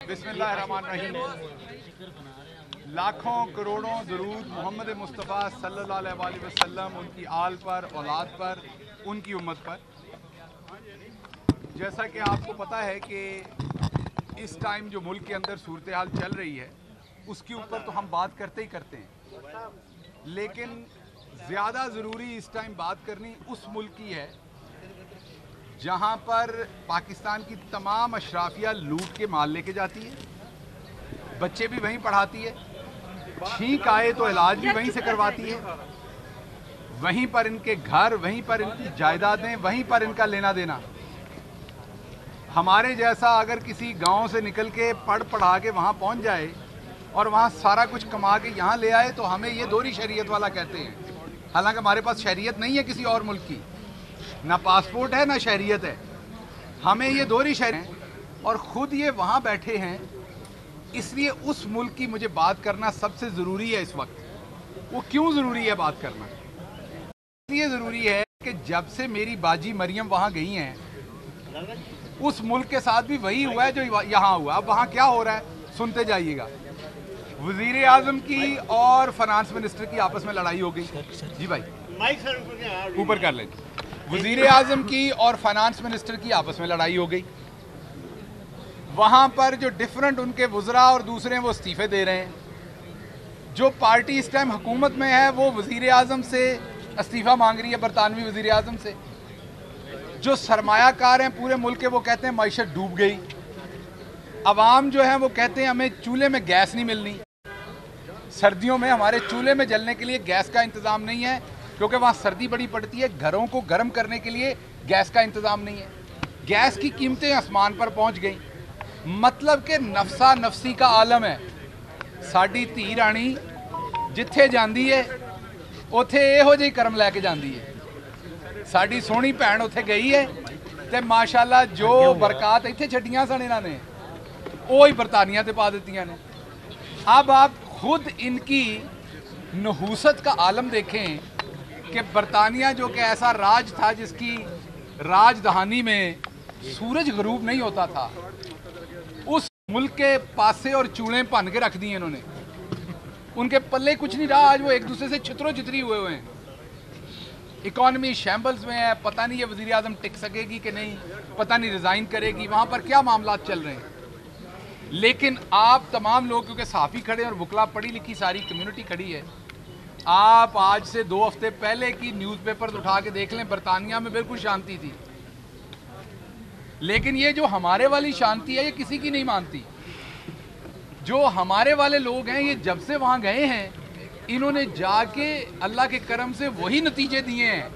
बिस्मिल्लाहिर्रहमानिर्रहीम। लाखों करोड़ों दरूद मोहम्मद मुस्तफ़ा सल्लल्लाहु अलैहि वसल्लम, उनकी आल पर, औलाद पर, उनकी उम्मत पर। जैसा कि आपको पता है कि इस टाइम जो मुल्क के अंदर सूरत हाल चल रही है उसके ऊपर तो हम बात करते ही करते हैं, लेकिन ज़्यादा ज़रूरी इस टाइम बात करनी उस मुल्क की है जहाँ पर पाकिस्तान की तमाम अशराफिया लूट के माल लेके जाती है, बच्चे भी वहीं पढ़ाती है, छींक आए तो इलाज भी वहीं से करवाती है, वहीं पर इनके घर, वहीं पर इनकी जायदादें, वहीं पर इनका लेना देना। हमारे जैसा अगर किसी गांव से निकल के पढ़ पढ़ा के वहाँ पहुँच जाए और वहाँ सारा कुछ कमा के यहाँ ले आए तो हमें ये दोहरी शरीयत वाला कहते हैं। हालांकि हमारे पास शरीयत नहीं है किसी और मुल्क की, ना पासपोर्ट है ना शरीयत है, हमें ये दोहरी शरीयत है और ख़ुद ये वहाँ बैठे हैं। इसलिए उस मुल्क की मुझे बात करना सबसे ज़रूरी है इस वक्त। वो क्यों ज़रूरी है बात करना? इसलिए ज़रूरी है कि जब से मेरी बाजी मरियम वहाँ गई हैं, उस मुल्क के साथ भी वही हुआ है जो यहाँ हुआ। अब वहाँ क्या हो रहा है सुनते जाइएगा। वज़ीर आज़म की और फाइनेंस मिनिस्टर की आपस में लड़ाई हो गई। जी भाई ऊपर कर लें। वज़ीर आज़म की और फाइनेंस मिनिस्टर की आपस में लड़ाई हो गई। वहाँ पर जो डिफरेंट उनके वज़रा और दूसरे वो इस्तीफ़े दे रहे हैं। जो पार्टी इस टाइम हुकूमत में है वो वज़ीर आज़म से इस्तीफ़ा मांग रही है, बरतानवी वज़ीर आज़म से। जो सरमायाकार हैं पूरे मुल्क के वो कहते हैं मईशत डूब गई। अवाम जो है वो कहते हैं हमें चूल्हे में गैस नहीं मिलनी, सर्दियों में हमारे चूल्हे में जलने के लिए गैस का इंतज़ाम नहीं है क्योंकि वहाँ सर्दी बड़ी पड़ती है, घरों को गर्म करने के लिए गैस का इंतज़ाम नहीं है। गैस की कीमतें आसमान पर पहुँच गई। मतलब कि नफसा नफसी का आलम है। साड़ी धी रानी जिथे जाती है उथे इहो जिही कर्म लैके जाती है। साड़ी सोहनी भैन उत्थे गई है तो माशाअल्लाह जो बरकत इत्थे छड्डियां सन इन्हां ने वो ही बरतानिया ते पा दित्तियां ने। अब आप खुद इनकी नहूसत का आलम देखें कि बरतानिया जो कि ऐसा राज था जिसकी राजधानी में सूरज गरूब नहीं होता था, उस मुल्क के पासे और चूड़े भन के रख दिए इन्होंने। उनके पल्ले कुछ नहीं रहा। आज वो एक दूसरे से छितरो छितरी हुए हुए हैं। इकॉनमी शैम्बल्स में है। पता नहीं ये वज़ीर आज़म टिक सकेगी कि नहीं, पता नहीं रिज़ाइन करेगी, वहाँ पर क्या मामला चल रहे हैं। लेकिन आप तमाम लोग, क्योंकि सहाफ़ी खड़े और वकला पढ़ी लिखी सारी कम्युनिटी खड़ी है, आप आज से 2 हफ्ते पहले की न्यूज़पेपर उठा के देख लें, बरतानिया में बिल्कुल शांति थी। लेकिन ये जो हमारे वाली शांति है ये किसी की नहीं मानती। जो हमारे वाले लोग हैं ये जब से वहाँ गए हैं इन्होंने जाके अल्लाह के करम से वही नतीजे दिए हैं,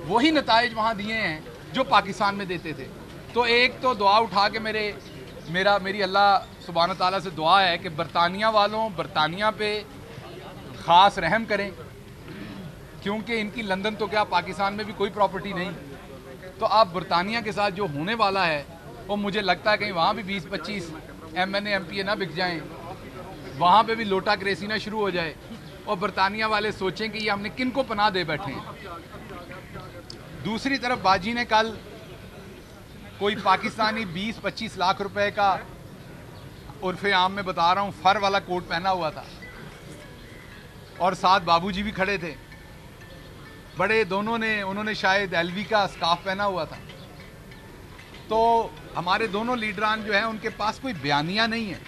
वही नताइज वहाँ दिए हैं जो पाकिस्तान में देते थे। तो एक तो दुआ उठा के मेरी अल्लाह सुब्हान ताला से दुआ है कि बरतानिया वालों बरतानिया पे ख़ास रहम करें, क्योंकि इनकी लंदन तो क्या पाकिस्तान में भी कोई प्रॉपर्टी नहीं। तो आप बरतानिया के साथ जो होने वाला है वो मुझे लगता है कहीं वहाँ भी 20-25 MNA MPA ना बिक जाएं, वहाँ पे भी लोटा क्रेसी ना शुरू हो जाए और बरतानिया वाले सोचें कि ये हमने किन को पनाह दे बैठे हैं। दूसरी तरफ बाजी ने कल कोई पाकिस्तानी 20-25 लाख रुपए का, उर्फ़े आम में बता रहा हूँ, फर वाला कोट पहना हुआ था और साथ बाबूजी भी खड़े थे बड़े। उन्होंने शायद LV का स्कार्फ पहना हुआ था। तो हमारे दोनों लीडरान जो हैं उनके पास कोई बयानिया नहीं है,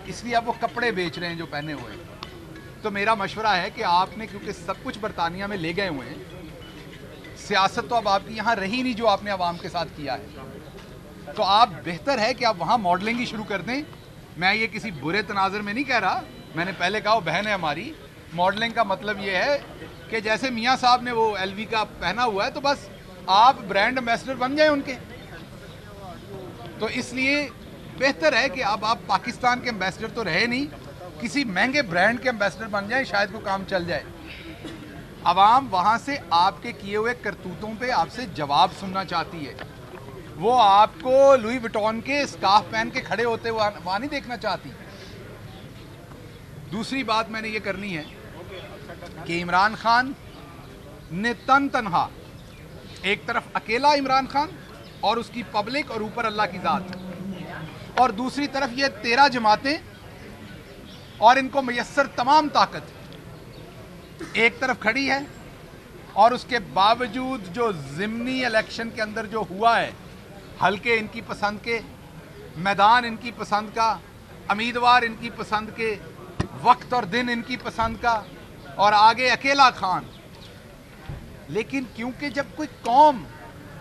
इसलिए अब वो कपड़े बेच रहे हैं जो पहने हुए हैं। तो मेरा मशवरा है कि आपने, क्योंकि सब कुछ बरतानिया में ले गए हुए हैं, सियासत तो अब आपकी यहाँ रही नहीं जो आपने अवाम के साथ किया है, तो आप बेहतर है कि आप वहाँ मॉडलिंग ही शुरू कर दें। मैं ये किसी बुरे तनाज़र में नहीं कह रहा, मैंने पहले कहा वो बहन है हमारी। मॉडलिंग का मतलब ये है कि जैसे मियाँ साहब ने वो LV का पहना हुआ है तो बस आप ब्रांड एम्बेसडर बन जाएं उनके। तो इसलिए बेहतर है कि अब आप पाकिस्तान के एम्बेसडर तो रहे नहीं, किसी महंगे ब्रांड के एम्बेसडर बन जाए, शायद वो काम चल जाए। अवाम वहाँ से आपके किए हुए करतूतों पे आपसे जवाब सुनना चाहती है। वो आपको लुई विटॉन के स्कार्फ पहन के खड़े होते हुए वहाँ नहीं देखना चाहती। दूसरी बात मैंने ये करनी है कि इमरान खान ने तनहा, एक तरफ अकेला इमरान खान और उसकी पब्लिक और ऊपर अल्लाह की ज़ात, और दूसरी तरफ ये 13 जमातें और इनको मयस्सर तमाम ताकत एक तरफ खड़ी है, और उसके बावजूद जो ज़िमनी इलेक्शन के अंदर जो हुआ है, हल्के इनकी पसंद के, मैदान इनकी पसंद का, उम्मीदवार इनकी पसंद के, वक्त और दिन इनकी पसंद का, और आगे अकेला खान। लेकिन क्योंकि जब कोई कौम,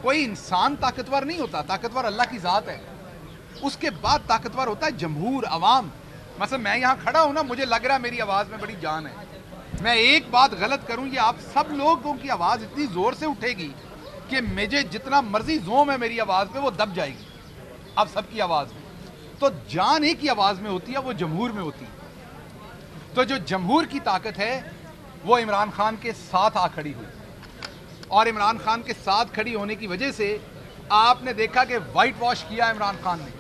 कोई इंसान ताकतवर नहीं होता, ताकतवर अल्लाह की ज़ात है, उसके बाद ताकतवर होता है जमहूर, अवाम। मतलब मैं यहाँ खड़ा हूँ ना, मुझे लग रहा है मेरी आवाज़ में बड़ी जान है। मैं एक बात गलत करूँ, ये आप सब लोगों की आवाज़ इतनी ज़ोर से उठेगी कि मुझे जितना मर्जी जोम है मेरी आवाज़ पे वो दब जाएगी अब सबकी आवाज़ में। तो जान एक ही आवाज़ में होती है, वो जमहूर में होती है। तो जो जमहूर की ताकत है वो इमरान खान के साथ आ खड़ी हुई, और इमरान खान के साथ खड़ी होने की वजह से आपने देखा कि वाइट वॉश किया इमरान खान ने।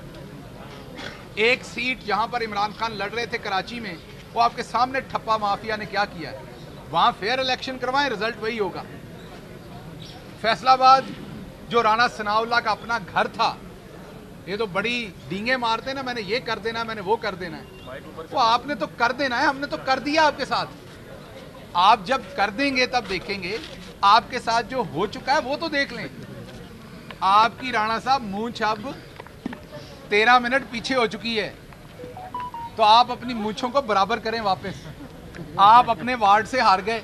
एक सीट जहां पर इमरान खान लड़ रहे थे कराची में, वो आपके सामने ठप्पा माफिया ने क्या किया है। वहां फेयर इलेक्शन करवाएं, रिजल्ट वही होगा। फैसलाबाद जो राणा सनाउल्लाह का अपना घर था, ये तो बड़ी डींगे मारते ना, मैंने ये कर देना, मैंने वो कर देना है। वो आपने तो कर देना है, हमने तो कर दिया आपके साथ। आप जब कर देंगे तब देखेंगे। आपके साथ जो हो चुका है वो तो देख लें। आपकी राणा साहब मूंछ अब 13 मिनट पीछे हो चुकी है, तो आप अपनी मूंछों को बराबर करें वापस। आप अपने वार्ड से हार गए,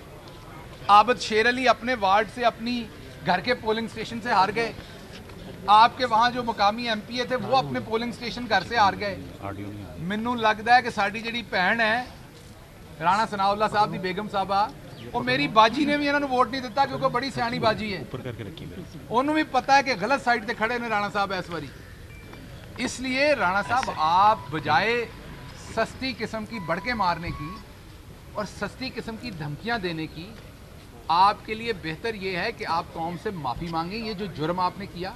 आबद शेर अली अपने वार्ड से, अपनी घर के पोलिंग स्टेशन से हार गए। आपके वहां जो मुकामी एमपीए थे वो अपने पोलिंग स्टेशन घर से हार गए। मैनू लगता है कि साड़ी जिहड़ी भैन है राणा सनाउल्लाह साहब की बेगम साहबा, और मेरी बाजी ने भी इन्होंने वोट नहीं दिता क्योंकि बड़ी सियाणी बाजी है। उन्होंने भी पता है कि गलत साइड से खड़े ने राणा साहब इस बारी। इसलिए राणा साहब, आप बजाय सस्ती किस्म की बढ़के मारने की और सस्ती किस्म की धमकियां देने की, आपके लिए बेहतर यह है कि आप कौम से माफ़ी मांगें। ये जो जुर्म आपने किया,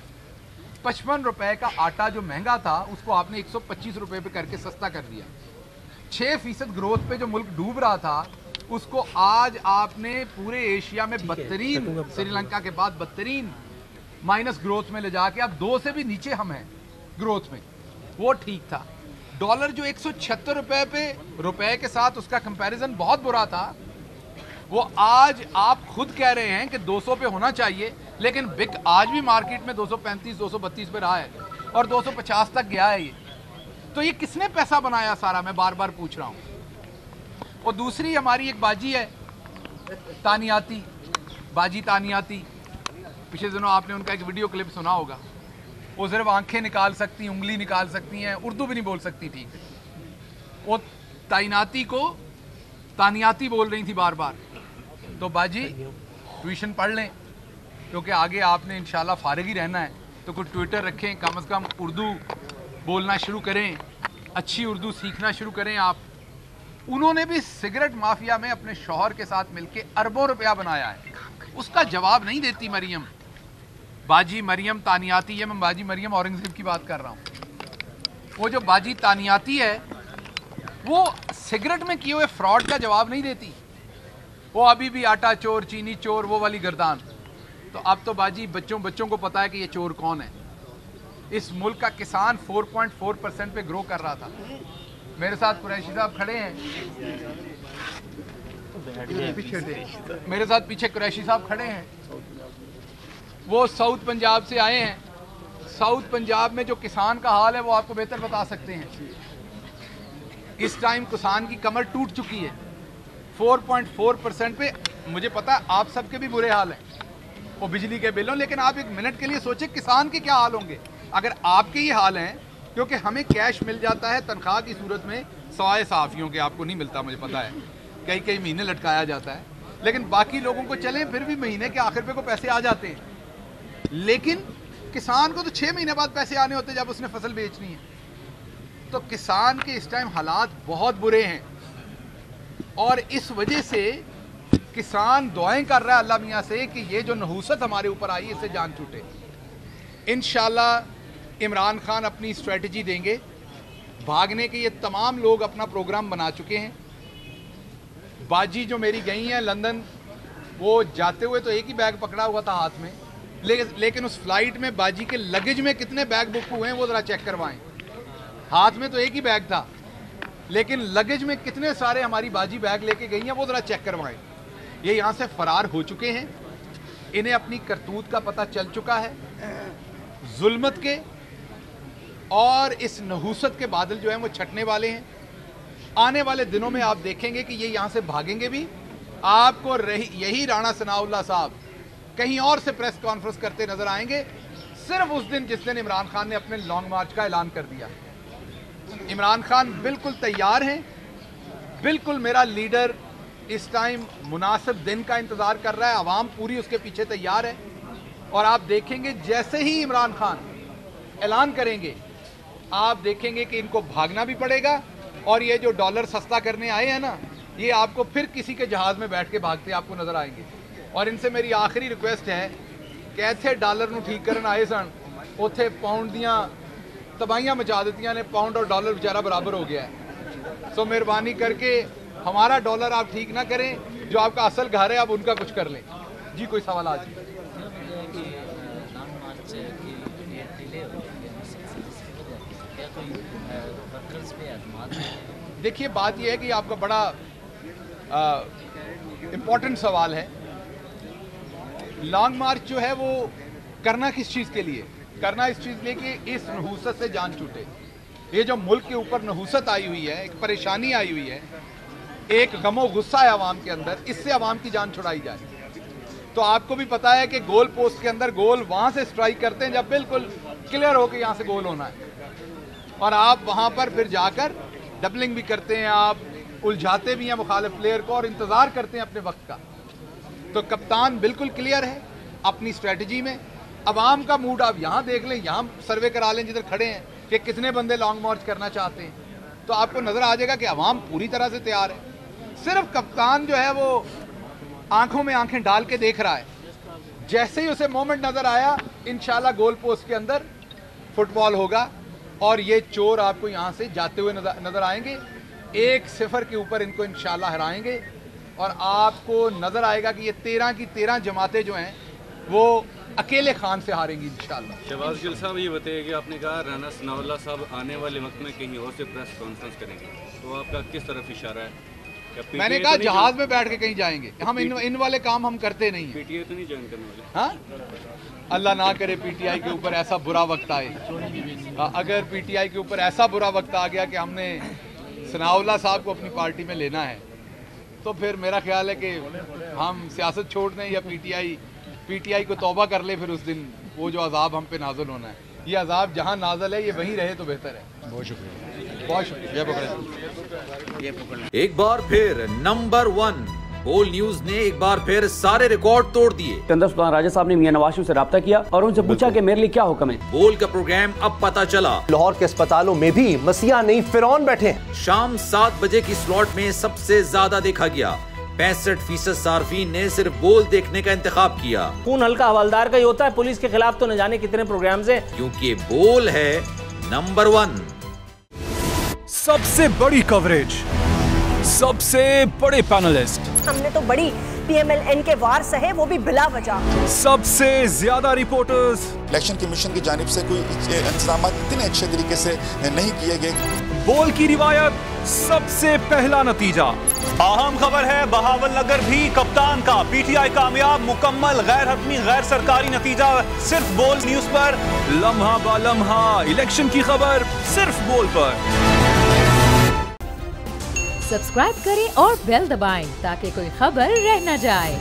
55 रुपए का आटा जो महंगा था उसको आपने 125 रुपए पे करके सस्ता कर दिया। 6% ग्रोथ पे जो मुल्क डूब रहा था उसको आज आपने पूरे एशिया में बदतरीन, श्रीलंका के बाद बदतरीन माइनस ग्रोथ में ले जाके अब 2 से भी नीचे हम हैं ग्रोथ में। वो ठीक था। डॉलर जो 176 रुपए के साथ उसका कंपैरिजन बहुत बुरा था, वो आज आप खुद कह रहे हैं कि 200 पे होना चाहिए, लेकिन बिक आज भी मार्केट में 235 232 पे रहा है और 250 तक गया है। ये तो ये किसने पैसा बनाया सारा, मैं बार बार पूछ रहा हूँ। और दूसरी हमारी एक बाजी है तानियाती, बाजी तानियाती, पिछले दिनों आपने उनका एक वीडियो क्लिप सुना होगा। वो सिर्फ आंखें निकाल सकती, उंगली निकाल सकती हैं, उर्दू भी नहीं बोल सकती ठीक। वो ताइनाती को तानियाती बोल रही थी बार बार। तो बाजी ट्यूशन पढ़ लें, क्योंकि आगे आपने इंशाल्लाह फारिग ही रहना है, तो कुछ ट्विटर रखें, कम से कम उर्दू बोलना शुरू करें, अच्छी उर्दू सीखना शुरू करें आप। उन्होंने भी सिगरेट माफिया में अपने शौहर के साथ मिलकर अरबों रुपया बनाया है, उसका जवाब नहीं देती मरियम, बाजी मरियम तानियाती है। मैं बाजी मरियम औरंगजेब की बात कर रहा हूँ। वो जो बाजी तानियाती है वो सिगरेट में किए हुए फ्रॉड का जवाब नहीं देती। वो अभी भी आटा चोर, चीनी चोर, वो वाली गर्दान। तो अब तो बाजी बच्चों को पता है कि ये चोर कौन है। इस मुल्क का किसान 4.4% पे ग्रो कर रहा था। मेरे साथ कुरैशी साहब खड़े हैं, मेरे साथ पीछे कुरैशी साहब खड़े हैं। वो साउथ पंजाब से आए हैं। साउथ पंजाब में जो किसान का हाल है वो आपको बेहतर बता सकते हैं। इस टाइम किसान की कमर टूट चुकी है 4.4% पे। मुझे पता है आप सबके भी बुरे हाल हैं वो बिजली के बिलों, लेकिन आप एक मिनट के लिए सोचें किसान के क्या हाल होंगे अगर आपके ही हाल हैं। क्योंकि हमें कैश मिल जाता है तनख्वाह की सूरत में, सवाए सहाफ़ियों के आपको नहीं मिलता, मुझे पता है, कई महीने लटकाया जाता है, लेकिन बाकी लोगों को चलें फिर भी महीने के आखिर पे को पैसे आ जाते हैं। लेकिन किसान को तो 6 महीने बाद पैसे आने होते जब उसने फसल बेचनी है। तो किसान के इस टाइम हालात बहुत बुरे हैं, और इस वजह से किसान दुआएं कर रहा है अल्लाह मियाँ से कि ये जो नहूसत हमारे ऊपर आई इससे जान छूटे। इंशाल्लाह इमरान खान अपनी स्ट्रेटजी देंगे। भागने के ये तमाम लोग अपना प्रोग्राम बना चुके हैं। बाजी जो मेरी गई हैं लंदन, वो जाते हुए तो एक ही बैग पकड़ा हुआ था हाथ में, लेकिन उस फ्लाइट में बाजी के लगेज में कितने बैग बुक हुए हैं वो ज़रा चेक करवाएं। हाथ में तो एक ही बैग था, लेकिन लगेज में कितने सारे हमारी बाजी बैग लेके गई हैं वो ज़रा चेक करवाएं। ये यहाँ से फरार हो चुके हैं, इन्हें अपनी करतूत का पता चल चुका है। जुल्मत के और इस नहूसत के बादल जो हैं वो छटने वाले हैं। आने वाले दिनों में आप देखेंगे कि ये यहाँ से भागेंगे भी। आपको यही राणा सनाउल्लाह साहब कहीं और से प्रेस कॉन्फ्रेंस करते नजर आएंगे, सिर्फ उस दिन जिस दिन इमरान खान ने अपने लॉन्ग मार्च का ऐलान कर दिया। इमरान खान बिल्कुल तैयार हैं, बिल्कुल मेरा लीडर इस टाइम मुनासिब दिन का इंतजार कर रहा है, आवाम पूरी उसके पीछे तैयार है। और आप देखेंगे जैसे ही इमरान खान ऐलान करेंगे, आप देखेंगे कि इनको भागना भी पड़ेगा। और ये जो डॉलर सस्ता करने आए हैं ना, ये आपको फिर किसी के जहाज में बैठ के भागते आपको नजर आएंगे। और इनसे मेरी आखिरी रिक्वेस्ट है कि इत्थे डॉलर नूं ठीक करन आए सन, उत्थे पाउंड दियां तबाहियां मचा दित्तियां ने, पाउंड और डॉलर बेचारा बराबर हो गया है। सो मेहरबानी करके हमारा डॉलर आप ठीक ना करें, जो आपका असल घर है आप उनका कुछ कर लें। जी कोई सवाल आज? देखिए बात यह है कि आपका बड़ा इम्पोर्टेंट सवाल है। लॉन्ग मार्च जो है वो करना किस चीज़ के लिए? करना इस चीज़ के लिए कि इस नहूसत से जान छूटे। ये जो मुल्क के ऊपर नहूसत आई हुई है, एक परेशानी आई हुई है, एक गमो गुस्सा है आवाम के अंदर, इससे आवाम की जान छुड़ाई जाए। तो आपको भी पता है कि गोल पोस्ट के अंदर गोल वहाँ से स्ट्राइक करते हैं जब बिल्कुल क्लियर हो कि यहाँ से गोल होना है, और आप वहाँ पर फिर जाकर डबलिंग भी करते हैं, आप उलझाते भी हैं मुखालिफ प्लेयर को और इंतज़ार करते हैं अपने वक्त का। तो कप्तान बिल्कुल क्लियर है अपनी स्ट्रेटजी में। अवाम का मूड आप यहाँ देख लें, यहाँ सर्वे करा लें जिधर खड़े हैं कि कितने बंदे लॉन्ग मार्च करना चाहते हैं, तो आपको नज़र आ जाएगा कि अवाम पूरी तरह से तैयार है। सिर्फ कप्तान जो है वो आंखों में आंखें डाल के देख रहा है। जैसे ही उसे मोमेंट नज़र आया, इंशाल्लाह गोल पोस्ट के अंदर फुटबॉल होगा और ये चोर आपको यहाँ से जाते हुए नज़र आएंगे। 1-0 के ऊपर इनको इंशाल्लाह हराएंगे और आपको नज़र आएगा कि ये 13 की 13 जमातें जो हैं वो अकेले खान से हारेंगी इंशाल्लाह। शहबाज गिल साहब, ये बताइए कि आपने कहा राणा सनाउल्लाह साहब आने वाले वक्त में कहीं और से प्रेस कॉन्फ्रेंस करेंगे, तो आपका किस तरफ इशारा है? मैंने कहा तो जहाज में बैठ के कहीं जाएंगे हम, इन वाले काम हम करते नहीं हैं। पीटीआई तो नहीं ज्वाइन करने वाले? हाँ, अल्लाह ना करे पीटीआई के ऊपर ऐसा बुरा वक्त आए। अगर पीटीआई के ऊपर ऐसा बुरा वक्त आ गया कि हमने सनाउल्लाह साहब को अपनी पार्टी में लेना है, तो फिर मेरा ख्याल है कि हम सियासत छोड़ दें या पीटीआई को तौबा कर ले। फिर उस दिन वो जो अजाब हम पे नाज़िल होना है, ये अजाब जहाँ नाज़िल है ये वहीं रहे तो बेहतर है। बहुत शुक्रिया, बहुत शुक्रिया। एक बार फिर नंबर 1 बोल न्यूज ने एक बार फिर सारे रिकॉर्ड तोड़ दिए। सिकंदर सुल्तान राजा साहब ने मियां नवाज शरीफ से रब्ता किया और उनसे पूछा कि मेरे लिए क्या हुक्म है। बोल का प्रोग्राम अब पता चला। लाहौर के अस्पतालों में भी मसीहा नहीं फिरौन बैठे हैं। शाम 7 बजे की स्लॉट में सबसे ज्यादा देखा गया। 65% सार्फिन ने सिर्फ बोल देखने का इंतखाब किया। खून हल्का हवलदार का ही होता है, पुलिस के खिलाफ तो न जाने कितने प्रोग्राम्स हैं, क्योंकि बोल है नंबर 1। सबसे बड़ी कवरेज, सबसे बड़े पैनलिस्ट, हमने तो बड़ी PMLN के वार सहे, वो भी बिला वजह। सबसे ज्यादा रिपोर्टर्स। इलेक्शन कमीशन की जानिब से कोई इंतजाम इतने अच्छे तरीके से नहीं किए गए। बोल की रिवायत, सबसे पहला नतीजा। अहम खबर है बहावल नगर भी कप्तान का PTI कामयाब, मुकम्मल गैर हतमी गैर सरकारी नतीजा सिर्फ बोल न्यूज पर। लम्हा बा लम्हा इलेक्शन की खबर सिर्फ बोल पर। सब्सक्राइब करें और बेल दबाएं ताकि कोई खबर रह न जाए।